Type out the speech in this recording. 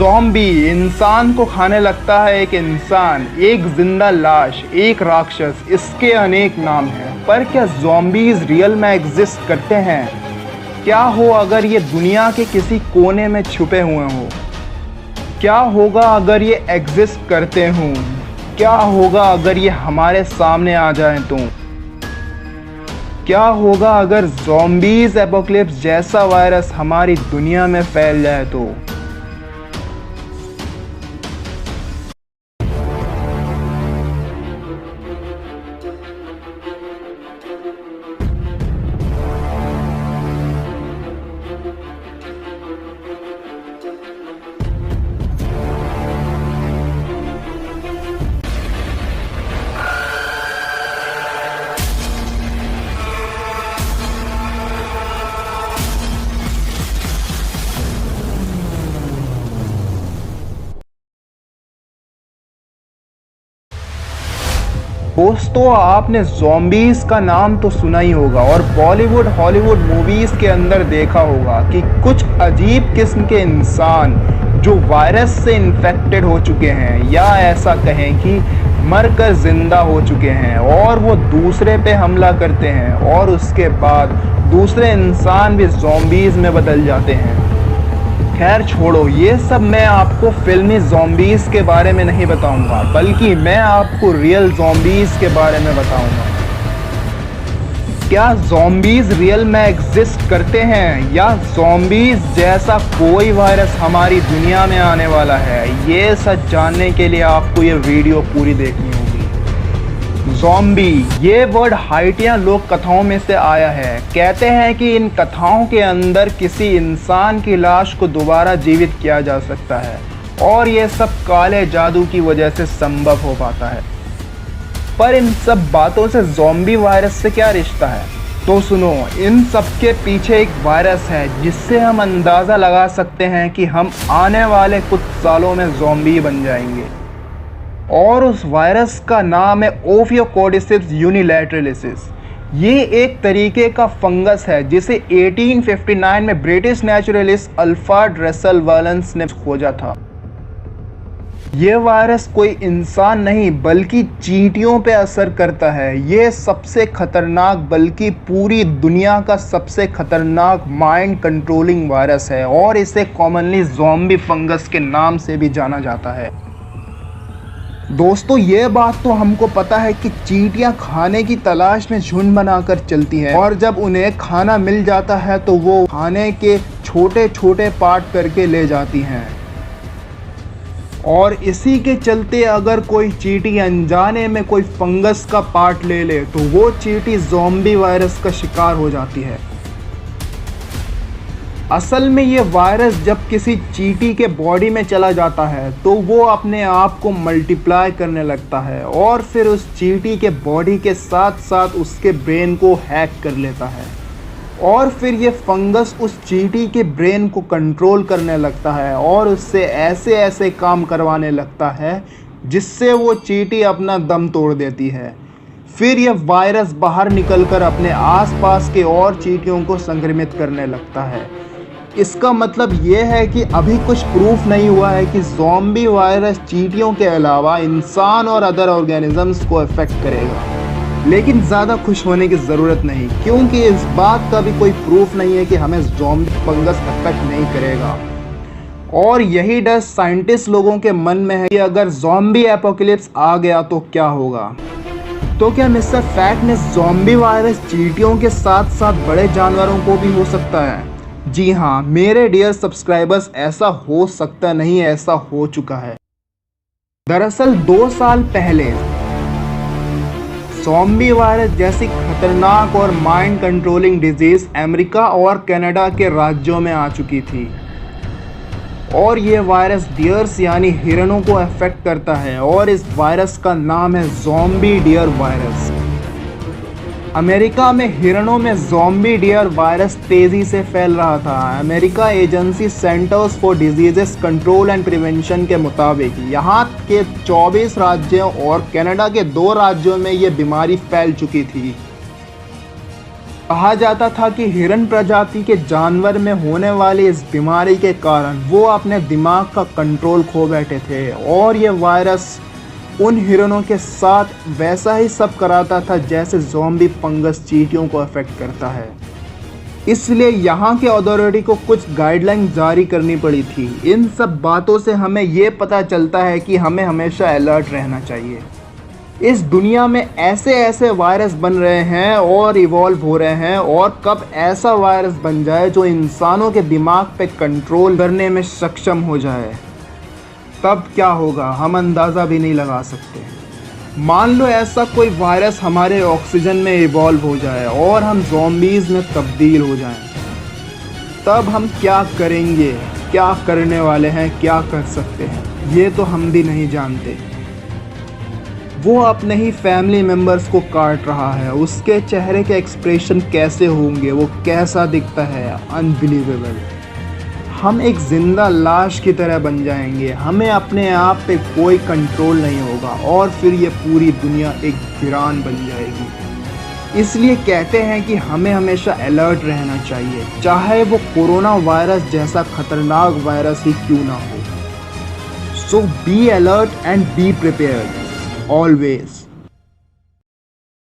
Zombie इंसान को खाने लगता है। एक इंसान, एक जिंदा लाश, एक राक्षस, इसके अनेक नाम हैं। पर क्या ज़ॉम्बीज रियल में एग्जिस्ट करते हैं? क्या हो अगर ये दुनिया के किसी कोने में छुपे हुए हों? क्या होगा अगर ये एग्जिस्ट करते हों? क्या होगा अगर ये हमारे सामने आ जाएं तो? क्या होगा अगर ज़ॉम्बीज एपोकलिप्स जैसा वायरस हमारी दुनिया में फैल जाए तो? दोस्तों, आपने ज़ॉम्बीज का नाम तो सुना ही होगा और बॉलीवुड हॉलीवुड मूवीज के अंदर देखा होगा कि कुछ अजीब किस्म के इंसान जो वायरस से इन्फेक्टेड हो चुके हैं या ऐसा कहें कि मरकर जिंदा हो चुके हैं और वो दूसरे पे हमला करते हैं और उसके बाद दूसरे इंसान भी ज़ॉम्बीज में बदल जाते हैं। खैर छोड़ो, ये सब मैं आपको फिल्मी ज़ॉम्बीज़ के बारे में नहीं बताऊंगा, बल्कि मैं आपको रियल ज़ॉम्बीज़ के बारे में बताऊंगा। क्या ज़ॉम्बीज़ रियल में एग्जिस्ट करते हैं या ज़ॉम्बीज़ जैसा कोई वायरस हमारी दुनिया में आने वाला है? ये सच जानने के लिए आपको ये वीडियो पूरी देखनी होगी। ज़ॉम्बी, ये वर्ड हाइटियन लोक कथाओं में से आया है। कहते हैं कि इन कथाओं के अंदर किसी इंसान की लाश को दोबारा जीवित किया जा सकता है और ये सब काले जादू की वजह से संभव हो पाता है। पर इन सब बातों से ज़ॉम्बी वायरस से क्या रिश्ता है? तो सुनो, इन सब के पीछे एक वायरस है जिससे हम अंदाज़ा लगा सकते हैं कि हम आने वाले कुछ सालों में ज़ॉम्बी बन जाएंगे और उस वायरस का नाम है ओफियोकोर्डिसिस यूनिलैटरलिसिस। ये एक तरीके का फंगस है जिसे 1859 में ब्रिटिश नेचुरलिस्ट अल्फ्रेड रसेल वालेंस ने खोजा था। ये वायरस कोई इंसान नहीं बल्कि चींटियों पे असर करता है। ये सबसे खतरनाक बल्कि पूरी दुनिया का सबसे खतरनाक माइंड कंट्रोलिंग वायरस है और इसे कॉमनली ज़ॉम्बी फंगस के नाम से भी जाना जाता है। दोस्तों, ये बात तो हमको पता है कि चींटियां खाने की तलाश में झुंड बनाकर चलती हैं और जब उन्हें खाना मिल जाता है तो वो खाने के छोटे छोटे पार्ट करके ले जाती हैं और इसी के चलते अगर कोई चींटी अनजाने में कोई फंगस का पार्ट ले ले तो वो चींटी ज़ॉम्बी वायरस का शिकार हो जाती है। असल में ये वायरस जब किसी चींटी के बॉडी में चला जाता है तो वो अपने आप को मल्टीप्लाई करने लगता है और फिर उस चींटी के बॉडी के साथ साथ उसके ब्रेन को हैक कर लेता है और फिर ये फंगस उस चींटी के ब्रेन को कंट्रोल करने लगता है और उससे ऐसे ऐसे काम करवाने लगता है जिससे वो चींटी अपना दम तोड़ देती है। फिर यह वायरस बाहर निकलकर अपने आसपास के और चींटियों को संक्रमित करने लगता है। इसका मतलब ये है कि अभी कुछ प्रूफ नहीं हुआ है कि ज़ॉम्बी वायरस चींटियों के अलावा इंसान और अदर ऑर्गेनिजम्स को अफेक्ट करेगा, लेकिन ज़्यादा खुश होने की ज़रूरत नहीं क्योंकि इस बात का भी कोई प्रूफ नहीं है कि हमें ज़ॉम्बी फंगस अफेक्ट नहीं करेगा। और यही डर साइंटिस्ट लोगों के मन में है कि अगर ज़ॉम्बी एपोकलिप्स आ गया तो क्या होगा। तो क्या मिस्टर फैक्ट ने ज़ॉम्बी वायरस चींटियों के साथ साथ बड़े जानवरों को भी हो सकता है? जी हाँ मेरे डियर सब्सक्राइबर्स, ऐसा हो सकता नहीं, ऐसा हो चुका है। दरअसल 2 साल पहले ज़ॉम्बी वायरस जैसी खतरनाक और माइंड कंट्रोलिंग डिजीज अमेरिका और कनाडा के राज्यों में आ चुकी थी और ये वायरस डियर्स यानी हिरणों को अफेक्ट करता है और इस वायरस का नाम है ज़ॉम्बी डियर वायरस। अमेरिका में हिरणों में ज़ॉम्बी डियर वायरस तेज़ी से फैल रहा था। America agency centres for diseases control and prevention के मुताबिक यहाँ के 24 राज्यों और कनाडा के 2 राज्यों में ये बीमारी फैल चुकी थी। कहा जाता था कि हिरन प्रजाति के जानवर में होने वाली इस बीमारी के कारण वो अपने दिमाग का कंट्रोल खो बैठे थे और ये वायरस उन हिरनों के साथ वैसा ही सब कराता था जैसे ज़ॉम्बी फंगस चींटियों को अफेक्ट करता है। इसलिए यहाँ के अथॉरिटी को कुछ गाइडलाइन जारी करनी पड़ी थी। इन सब बातों से हमें ये पता चलता है कि हमें हमेशा अलर्ट रहना चाहिए। इस दुनिया में ऐसे ऐसे वायरस बन रहे हैं और इवॉल्व हो रहे हैं, और कब ऐसा वायरस बन जाए जो इंसानों के दिमाग पे कंट्रोल करने में सक्षम हो जाए, तब क्या होगा हम अंदाज़ा भी नहीं लगा सकते। मान लो ऐसा कोई वायरस हमारे ऑक्सीजन में इवॉल्व हो जाए और हम ज़ॉम्बीज़ में तब्दील हो जाएं, तब हम क्या करेंगे, क्या करने वाले हैं, क्या कर सकते हैं, ये तो हम भी नहीं जानते। वो अपने ही फैमिली मेम्बर्स को काट रहा है, उसके चेहरे के एक्सप्रेशन कैसे होंगे, वो कैसा दिखता है, अनबिलीवेबल। हम एक ज़िंदा लाश की तरह बन जाएंगे, हमें अपने आप पे कोई कंट्रोल नहीं होगा और फिर ये पूरी दुनिया एक वीरान बन जाएगी। इसलिए कहते हैं कि हमें हमेशा अलर्ट रहना चाहिए, चाहे वो कोरोना वायरस जैसा खतरनाक वायरस ही क्यों ना हो। So be alert and be prepared always।